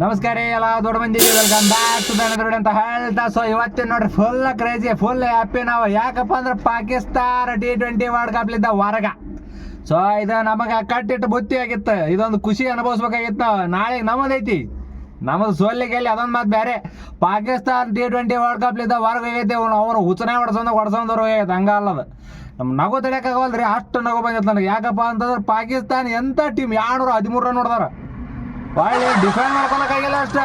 ನಮಸ್ಕಾರ ಎಲ್ಲ ದೊಡ್ಡ ಮಂದಿಗೆ ವೆಲ್ಕಮ್ ಬ್ಯಾಕ್ ಟು ದೊಡ್ಡ ಅಂತ ಹೇಳ್ತಾ. ಸೊ ಇವತ್ತಿನ ನೋಡ್ರಿ ಫುಲ್ ಕ್ರೇಜಿ ಫುಲ್ ಹ್ಯಾಪಿ ನಾವು. ಯಾಕಪ್ಪ ಅಂದ್ರೆ ಪಾಕಿಸ್ತಾನ T20 ವರ್ಲ್ಡ್ ಕಪ್ ಲಿದ್ದ ಹೊರಗ. ಸೊ ಇದು ನಮಗೆ ಕಟ್ಟಿಟ್ಟು ಬುತ್ತಿ ಆಗಿತ್ತು. ಇದೊಂದು ಖುಷಿ ಅನುಭವಿಸ್ಬೇಕಾಗಿತ್ತು ನಾವು. ನಾಳೆ ನಮ್ಮದೈತಿ, ನಮ್ಮದು ಸೋಲಿಗೆ ಅಲ್ಲಿ ಅದೊಂದು ಮಾತು ಬೇರೆ. ಪಾಕಿಸ್ತಾನ T20 ವರ್ಲ್ಡ್ ಕಪ್ ಲಿದ್ದ ಹೊರಗೆ ಹೋಗೈತಿ. ಅವನು ಹುಚ್ಚನೆ ಹೊಡ್ಸೋಂದವ್ರು ಹೋಗೈತೆ. ಹಂಗ ಅಲ್ಲದ ನಮ್ಮ ನಗು ತಡೆಯೋಕ್ಕಾಗಲ್ರಿ, ಅಷ್ಟು ನಗು ಬಂದಿತ್ತು ನನಗೆ. ಯಾಕಪ್ಪ ಅಂತಂದ್ರೆ ಪಾಕಿಸ್ತಾನ ಎಂಥ ಟೀಮ್ 213 ರನ್ ಹೊಡೆದಾರ. ಒಳ್ಳೆ ಡಿಫೆಂಡ್ ಮಾಡ್ಕೊಳಕ್ಕಾಗಿಲ್ಲ ಅಷ್ಟೇ.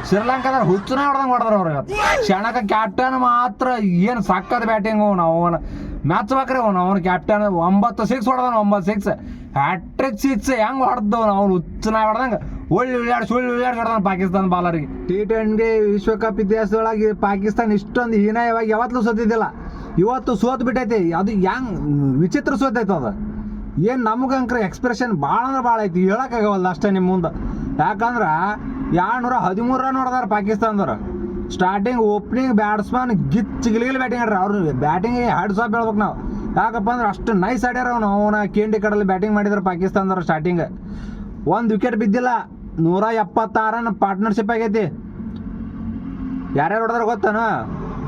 ಶ್ರೀಲಂಕಾದ ಹುಚ್ಚನ ಹೊಡೆದ್ರು ಅವ್ರಿಗೆ. ಕ್ಷಣಕ ಕ್ಯಾಪ್ಟನ್ ಮಾತ್ರ ಏನು ಸಕ್ಕದ ಬ್ಯಾಟಿಂಗ್. ಅವನ ಮ್ಯಾಚ್ ಬೇಕ್ರಿ ಅವನು ಕ್ಯಾಪ್ಟನ್ 9 6 ಹೊಡೆದವನು. 9 6 ಹ್ಯಾಟ್ರಿಕ್ 6 ಹೆಂಗೆ ಹೊಡೆದವನು ಅವ್ನು ಹುಚ್ಚನ ಹೊಡೆದಂಗೆ. ಒಳ್ಳೆ ಉಳ್ಳಾಡ್ಸಿ ಹೊಡೆದವನು ಪಾಕಿಸ್ತಾನ ಬಾಲರಿಗೆ. T20 ವಿಶ್ವಕಪ್ ಇತಿಹಾಸದೊಳಗೆ ಪಾಕಿಸ್ತಾನ ಇಷ್ಟೊಂದು ಹೀನಾಯವಾಗಿ ಯಾವತ್ತೂ ಸೋತಿದ್ದಿಲ್ಲ. ಇವತ್ತು ಸೋತು ಬಿಟ್ಟೈತಿ. ಅದು ಹೆಂಗೆ ವಿಚಿತ್ರ ಸೋತೈತೆ ಅದು. ಏನು ನಮ್ಗಂಕ್ರ ಎಕ್ಸ್ಪ್ರೆಷನ್ ಭಾಳ ಅಂದ್ರೆ ಭಾಳ ಐತಿ, ಹೇಳೋಕ್ಕಾಗವಲ್ಲ ಅಷ್ಟೇ ನಿಮ್ಮ ಮುಂದೆ. ಯಾಕಂದ್ರೆ 213 ರನ್ ಹೊಡೆದಾರ ಪಾಕಿಸ್ತಾನದವ್ರು. ಸ್ಟಾರ್ಟಿಂಗ್ ಓಪನಿಂಗ್ ಬ್ಯಾಟ್ಸ್ಮನ್ ಗಿಲಿಗಿಲಿ ಬ್ಯಾಟಿಂಗ್ ಆಡ್ರಿ. ಅವ್ರು ಬ್ಯಾಟಿಂಗಿಗೆ ಹ್ಯಾಡ್ಸ್ ಆಫ್ ಹೇಳ್ಬೇಕು ನಾವು. ಯಾಕಪ್ಪ ಅಂದ್ರೆ ಅಷ್ಟು ನೈಸ್ ಆಡ್ಯಾರ ಅವನ KND ಕಡಲ್ಲಿ ಬ್ಯಾಟಿಂಗ್ ಮಾಡಿದ್ರು ಪಾಕಿಸ್ತಾನದವ್ರು. ಸ್ಟಾರ್ಟಿಂಗ್ 1 ವಿಕೆಟ್ ಬಿದ್ದಿಲ್ಲ. 176 ರನ್ ಪಾರ್ಟ್ನರ್ಶಿಪ್ ಆಗೈತಿ. ಯಾರ್ಯಾರು ಹೊಡೆದಾರ ಗೊತ್ತಾನ?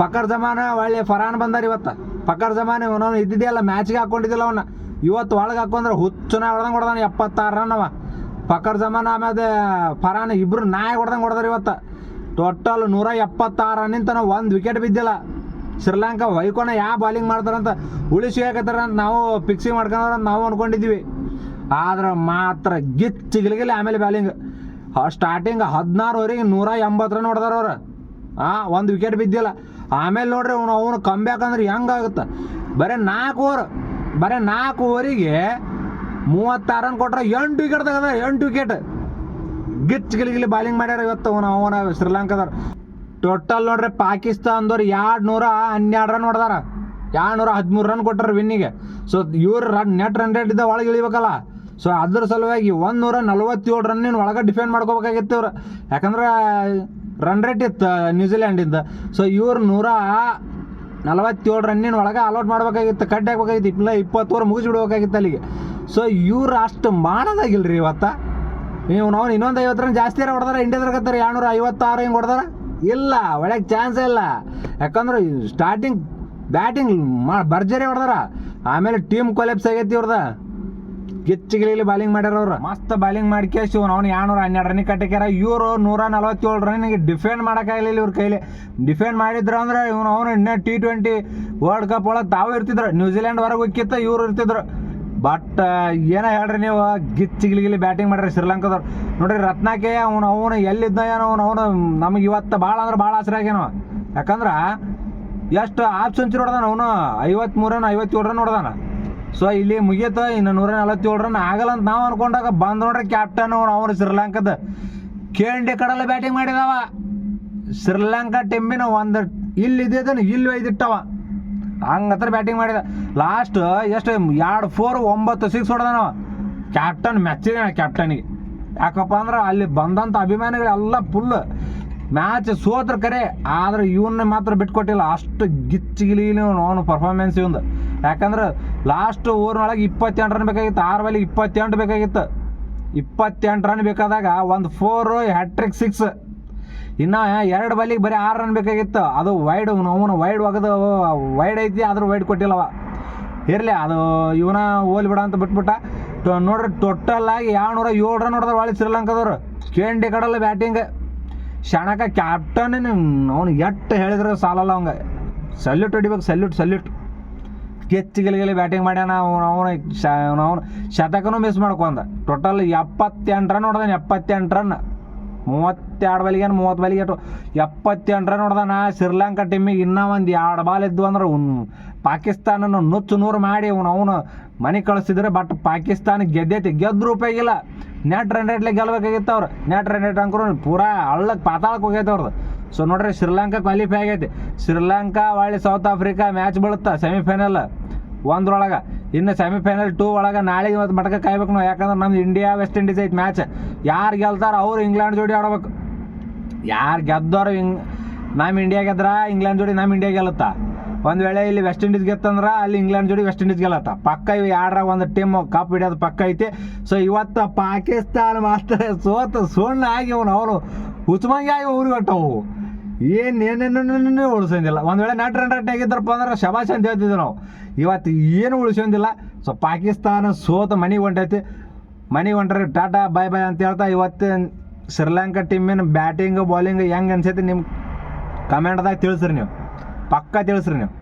ಫಕರ್ ಜಮಾನ ಒಳ್ಳೆ ಫರಾನ್ ಬಂದಾರ ಇವತ್ತು. ಫಕರ್ ಜಮಾನ್ ಅವನು ಇದ್ದಿದೆಯಲ್ಲ, ಮ್ಯಾಚ್ಗೆ ಹಾಕೊಂಡಿದ್ದಿಲ್ಲ ಅವನ್ನ. ಇವತ್ತು ಒಳಗೆ ಹಾಕೊಂಡ್ರೆ ಹುಚ್ಚನ ಹೊಡೆದಾನ 76 ರನ್ ಅವ. ಫಕರ್ ಜಮಾನ್ ಆಮೇಲೆ ಫರಾನ್ ಇಬ್ರು ನಾಯಿ ಹೊಡೆದಾರ ಇವತ್ತು. ಟೋಟಲ್ 176 ರನ್ನಿಂದ 1 ವಿಕೆಟ್ ಬಿದ್ದಿಲ್ಲ. ಶ್ರೀಲಂಕಾ ವೈಕೋನ ಯಾವ ಬಾಲಿಂಗ್ ಮಾಡ್ತಾರಂತ ಉಳಿಸಿ ಹಾಕತ್ತಾರ ಅಂತ ನಾವು ಫಿಕ್ಸಿಂಗ್ ಮಾಡ್ಕೊಂಡ್ರ ಅಂತ ನಾವು ಅಂದ್ಕೊಂಡಿದ್ವಿ. ಆದ್ರೆ ಮಾತ್ರ ಗಿಲಿಗಿಲಿ ಆಮೇಲೆ ಬ್ಯಾಲಿಂಗ್. ಸ್ಟಾರ್ಟಿಂಗ್ 16 ಓವರಿಗೆ 180 ರನ್ ಹೊಡೆದಾರ ಅವ್ರು. 1 ವಿಕೆಟ್ ಬಿದ್ದಿಲ್ಲ. ಆಮೇಲೆ ನೋಡ್ರಿ ಅವನು ಕಮ್ಬ್ಯಾಕ್ ಅಂದ್ರೆ ಹೆಂಗಾಗುತ್ತೆ. ಬರೀ 4 ಓವರಿಗೆ 36 ರನ್ ಕೊಟ್ರೆ 8 ವಿಕೆಟ್ ತೆಗದ. 8 ವಿಕೆಟ್ ಗಿಲಿಗಿಲಿ ಬಾಲಿಂಗ್ ಮಾಡ್ಯಾರ ಇವತ್ತು ಅವನ ಶ್ರೀಲಂಕಾದವ್ರು. ಟೋಟಲ್ ನೋಡ್ರಿ ಪಾಕಿಸ್ತಾನದವ್ರು 212 ರನ್ ಹೊಡೆದಾರ. 213 ರನ್ ಕೊಟ್ಟಾರ ವಿನ್ನಿಗೆ. ಸೊ ಇವ್ರು ನೆಟ್ ರನ್ ರೇಟ್ ಇದ್ದ ಒಳಗೆ ಇಳಿಬೇಕಲ್ಲ. ಸೊ ಅದ್ರ ಸಲುವಾಗಿ 147 ರನ್ನಿನ ಒಳಗೆ ಡಿಫೆಂಡ್ ಮಾಡ್ಕೋಬೇಕಾಗಿತ್ತು ಇವ್ರು. ಯಾಕಂದ್ರೆ ರನ್ ರೇಟ್ ಇತ್ತು ನ್ಯೂಜಿಲ್ಯಾಂಡಿಂದ. ಸೊ ಇವ್ರು 147 ರನ್ನಿನ ಒಳಗೆ ಅಲೌಟ್ ಮಾಡ್ಬೇಕಾಗಿತ್ತು, ಕಟ್ ಹಾಕ್ಬೇಕಾಗಿತ್ತು. 20 ಓವರ್ ಮುಗಿಸಿ ಬಿಡ್ಬೇಕಾಗಿತ್ತು ಅಲ್ಲಿಗೆ. ಸೊ ಇವ್ರು ಅಷ್ಟು ಮಾಡೋದಾಗಿಲ್ರಿ ಇವತ್ತು. ನೀವು ಇನ್ನೊಂದು 50 ರನ್ ಜಾಸ್ತಿ ಹೊಡೆದಾರ. ಇಂಡಿಯಾದ್ರಾಗತ್ತಾರೆ 256 ಹಿಂಗೆ ಹೊಡೆದಾರ. ಇಲ್ಲ, ಒಳಗೆ ಚಾನ್ಸೇ ಇಲ್ಲ. ಯಾಕಂದ್ರೆ ಸ್ಟಾರ್ಟಿಂಗ್ ಬ್ಯಾಟಿಂಗ್ ಭರ್ಜರಿ ಹೊಡೆದಾರ. ಆಮೇಲೆ ಟೀಮ್ ಕೊಲೆಪ್ಸ್ ಆಗೈತಿ ಇವ್ರದ. ಗಿಲಿಗಿಲಿ ಬಾಲಿಂಗ್ ಮಾಡ್ಯಾರ ಅವ್ರು. ಮಸ್ತ್ ಬಾಲಿಂಗ್ ಮಾಡ್ಕೇಸಿ ಅವನು 212 ರನ್ನಿಗೆ ಕಟ್ಟಕ್ಯಾರ. ಇವರು 147 ರನ್ನಿಗೆ ಡಿಫೆಂಡ್ ಮಾಡೋಕ್ಕಾಗಲಿಲ್ಲ ಇವ್ರ ಕೈಲಿ. ಡಿಫೆಂಡ್ ಮಾಡಿದ್ರು ಅಂದ್ರೆ ಅವನು ಇನ್ನೇ T20 ವರ್ಲ್ಡ್ ಕಪ್ ಒಳಗೆ ತಾವು ಇರ್ತಿದ್ರು. ನ್ಯೂಜಿಲ್ಯಾಂಡ್ ಹೊರಗೆ ಹೋಗಿತ್ತ ಇವ್ರು ಇರ್ತಿದ್ರು. ಬಟ್ ಏನೋ ಹೇಳ್ರಿ ನೀವು, ಗಿಲಿಗಿಲಿ ಬ್ಯಾಟಿಂಗ್ ಮಾಡ್ರಿ ಶ್ರೀಲಂಕಾದವ್ರು. ನೋಡ್ರಿ ರತ್ನಾಕೆ ಅವನು ಎಲ್ಲಿದ್ದ ಏನೋ ಅವನು ನಮಗೆ ಇವತ್ತು ಭಾಳ ಅಂದ್ರೆ ಭಾಳ ಆಸರೆ ಆಗ್ಯಾನವ. ಯಾಕಂದ್ರೆ ಎಷ್ಟು ಹಾಫ್ ಸೆಂಚುರಿ ಹೊಡೆದಾನ ಅವನು. 53 ರನ್ 57 ರನ್ ಹೊಡೆದಾನ. ಸೊ ಇಲ್ಲಿ ಮುಗಿಯುತ್ತ. ಇನ್ನು 147 ರನ್ ಆಗಲ್ಲ ಅಂತ ನಾವು ಅನ್ಕೊಂಡಾಗ ಬಂದು ನೋಡ್ರಿ ಕ್ಯಾಪ್ಟನ್ ಅವನು ಶ್ರೀಲಂಕಾದ KND ಕಡಲ್ಲ ಬ್ಯಾಟಿಂಗ್ ಮಾಡಿದವ. ಶ್ರೀಲಂಕಾ ಟೀಮಿನ ಒಂದು ಇಲ್ಲಿದ್ದೇನು ಇಲ್ಲಿ ಒಯ್ದಿಟ್ಟವ. ಹಂಗತ್ರ ಬ್ಯಾಟಿಂಗ್ ಮಾಡಿದ. ಲಾಸ್ಟ್ ಎಷ್ಟು 2 4 9 6 ಹೊಡೆದಾನವ. ಕ್ಯಾಪ್ಟನ್ ಮೆಚ್ಚಿದ ಕ್ಯಾಪ್ಟನಿಗೆ. ಯಾಕಪ್ಪ ಅಂದ್ರೆ ಅಲ್ಲಿ ಬಂದಂಥ ಅಭಿಮಾನಿಗಳೆಲ್ಲ ಫುಲ್ ಮ್ಯಾಚ್ ಸೋತ್ರ ಕರೆ. ಆದ್ರೆ ಇವನ್ನ ಮಾತ್ರ ಬಿಟ್ಕೊಟ್ಟಿಲ್ಲ. ಅಷ್ಟು ಗಿಲಿಗಿಲಿ ಅವನು ಪರ್ಫಾರ್ಮೆನ್ಸ್ ಇವಂದು. ಯಾಕಂದ್ರೆ ಲಾಸ್ಟ್ ಓವರ್ನೊಳಗೆ 28 ರನ್ ಬೇಕಾಗಿತ್ತು. 6 ಬಾಲಿಗೆ 28 ಬೇಕಾಗಿತ್ತು. 28 ರನ್ ಬೇಕಾದಾಗ 1 4 ಹ್ಯಾಟ್ರಿಕ್ 6. ಇನ್ನು 2 ಬಾಲಿಗೆ ಬರೀ 6 ರನ್ ಬೇಕಾಗಿತ್ತು. ಅದು ವೈಡ್ ಅವನು ವೈಡ್ ಐತಿ, ಆದ್ರೂ ವೈಡ್ ಕೊಟ್ಟಿಲ್ಲವ. ಇರಲಿ, ಅದು ಇವನ ಹೋಲಿ ಬಿಡ ಅಂತ ಬಿಟ್ಬಿಟ್ಟ. ನೋಡ್ರಿ ಟೋಟಲ್ ಆಗಿ 207 ರನ್ ಹೊಡೆದ್ರು ಒಳ್ಳೆ ಶ್ರೀಲಂಕಾದವ್ರು. KND ಕಡಲ್ಲ ಬ್ಯಾಟಿಂಗ್. ಕ್ಷಣಕ ಕ್ಯಾಪ್ಟನ್ ಅವನು ಎಷ್ಟು ಹೇಳಿದ್ರೆ ಸಾಲಲ್ಲ. ಅವಂಗೆ ಸಲ್ಯೂಟ್ ಹೊಡಿಬೇಕು, ಸಲ್ಯೂಟ್. ಗಿಲಿಗಿಲಿ ಬ್ಯಾಟಿಂಗ್ ಮಾಡ್ಯಾನ ಅವನು ಶತಕನೂ ಮಿಸ್ ಮಾಡ್ಕೊಂಡ. ಟೋಟಲ್ 78 ರನ್ ಹೊಡೆದಾನ. 78 ರನ್ 32 ಬಾಲಿಗೆ 30 ಬಾಲಿಗೆ 78 ರನ್ ಹೊಡೆದಾನ. ಶ್ರೀಲಂಕಾ ಟೀಮಿಗೆ ಇನ್ನೂ ಒಂದು 2 ಬಾಲ್ ಇದ್ವು ಅಂದ್ರೆ ಪಾಕಿಸ್ತಾನನ ನುಚ್ಚು ನೂರು ಮಾಡಿ ಅವನು ಮನೆ ಕಳಿಸಿದ್ರೆ. ಬಟ್ ಪಾಕಿಸ್ತಾನ ಗೆದ್ರು ಉಪಯೋಗ ಇಲ್ಲ. ನೆಟ್ ರನ್ ರೇಟ್ಲೆ ಗೆಲ್ಬೇಕಾಗಿತ್ತು ಅವ್ರು. ನೆಟ್ ರನ್ ರೇಟ್ ಅಂಕರು ಪೂರಾ ಹಳ್ಳಕ್ಕೆ ಪಾತಾಳಕ್ಕೆ ಹೋಗೈತೆ ಅವ್ರದ್ದು. ಸೊ ನೋಡ್ರಿ ಶ್ರೀಲಂಕಾ ಕ್ವಾಲಿಫೈ ಆಗೈತಿ. ಶ್ರೀಲಂಕಾ ಒಳ್ಳೆ ಸೌತ್ ಆಫ್ರಿಕಾ ಮ್ಯಾಚ್ ಬೀಳುತ್ತಾ ಸೆಮಿಫೈನಲ್ 1 ಒಳಗೆ. ಇನ್ನು ಸೆಮಿಫೈನಲ್ 2 ಒಳಗೆ ನಾಳೆಗೆ ಇವತ್ತು ಮಟಕ ಕಾಯ್ಬೇಕು ನಾವು. ಯಾಕಂದ್ರೆ ನಮ್ದು ಇಂಡಿಯಾ ವೆಸ್ಟ್ ಇಂಡೀಸ್ ಐತಿ ಮ್ಯಾಚ್. ಯಾರು ಗೆಲ್ತಾರ ಅವ್ರು ಇಂಗ್ಲೆಂಡ್ ಜೋಡಿ ಆಡ್ಬೇಕು. ಯಾರು ಗೆದ್ದವ್ರು ನಮ್ಮ ಇಂಡಿಯಾ ಗೆದ್ರ ಇಂಗ್ಲೆಂಡ್ ಜೋಡಿ ನಮ್ಮ ಇಂಡಿಯಾ ಗೆಲ್ಲುತ್ತಾ. ಒಂದು ವೇಳೆ ಇಲ್ಲಿ ವೆಸ್ಟ್ ಇಂಡೀಸ್ ಗೆತ್ತಂದ್ರೆ ಅಲ್ಲಿ ಇಂಗ್ಲೆಂಡ್ ಜೋಡಿ ವೆಸ್ಟ್ ಇಂಡೀಸ್ ಗೆಲ್ಲತ್ತ ಪಕ್ಕ ಇವು ಎರಡರಾಗ ಒಂದು ಟೀಮ್ ಕಪ್ ಹಿಡಿಯೋದು ಪಕ್ಕ ಐತಿ. ಸೊ ಇವತ್ತು ಪಾಕಿಸ್ತಾನ ಮಾಸ್ಟರ್ ಸುಣ್ಣ ಆಗಿ ಅವರು ಹುಚ್ಚಮಂಗಿ ಆಗಿ ಊರಿಗೆ ಹೊಟ್ಟವು ಏನೇನೇನೇನೇ ಉಳಿಸೋದಿಲ್ಲ. ಒಂದು ವೇಳೆ ನಟ್ ಆಗಿದ್ರಪ್ಪ ಅಂದ್ರೆ ಶಬಾಷ್ ಅಂತ ಹೇಳ್ತಿದ್ವಿ ನಾವು. ಇವತ್ತು ಏನು ಉಳಿಸೋದಿಲ್ಲ. ಸೊ ಪಾಕಿಸ್ತಾನ ಮನೆಗೆ ಹೊಂಟೈತಿ. ಮನೆಗೆ ಹೊಂಟ್ರೆ ಟಾಟಾ ಬಾಯ್ ಬಾಯ್ ಅಂತ ಹೇಳ್ತಾ ಇವತ್ತು ಶ್ರೀಲಂಕಾ ಟೀಮಿನ ಬ್ಯಾಟಿಂಗ್ ಬೌಲಿಂಗ್ ಹೆಂಗೆ ಅನ್ಸೈತಿ ನಿಮ್ಮ ಕಮೆಂಟ್ದಾಗ ತಿಳಿಸ್ರಿ ನೀವು, ಪಕ್ಕ ತಿಳಿಸ್ರಿ ನೀವು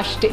ಅಷ್ಟೇ.